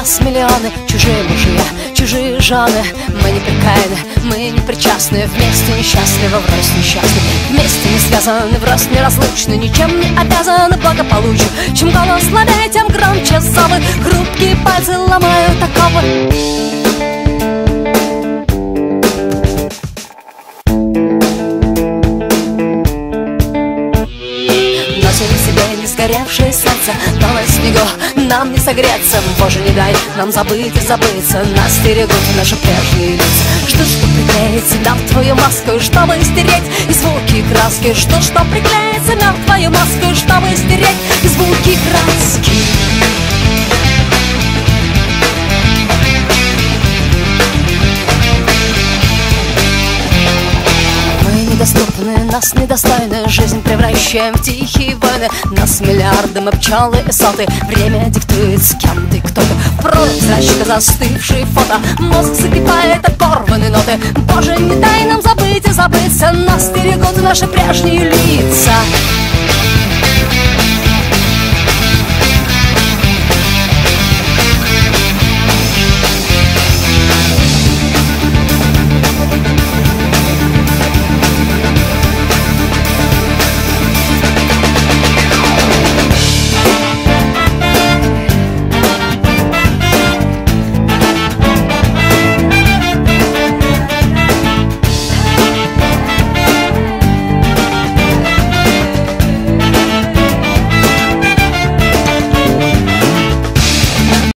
Нас миллионы, чужие мужья, чужие жены. Мы неприкаяны, мы не причастны, вместе несчастливы, врозь несчастны, вместе не связаны, врозь неразлучны, ничем не обязаны благополучию. Чем голос слабее, тем громче зовы, хрупкие пальцы ломают оковы. Сгоревшее сердце, но на снегу нам не согреться. Боже, не дай нам забыть и забыться. Нас стерегут наши прежние лица. Ждут, что приклеится мертвую маску, чтобы стереть и звуки, и краски. Ждут, что приклеится мертвую маску, чтобы стереть и звуки, и краски. Недоступны, нас недостойны, жизнь превращаем в тихие войны. Нас миллиарды, мы пчелы и соты. Время диктует, с кем ты, кто ты. Прозрачно застывшие фото. Мозг закипает от порванной ноты. Боже, не дай нам забыть и забыться. Нас стерегут наши прежние лица.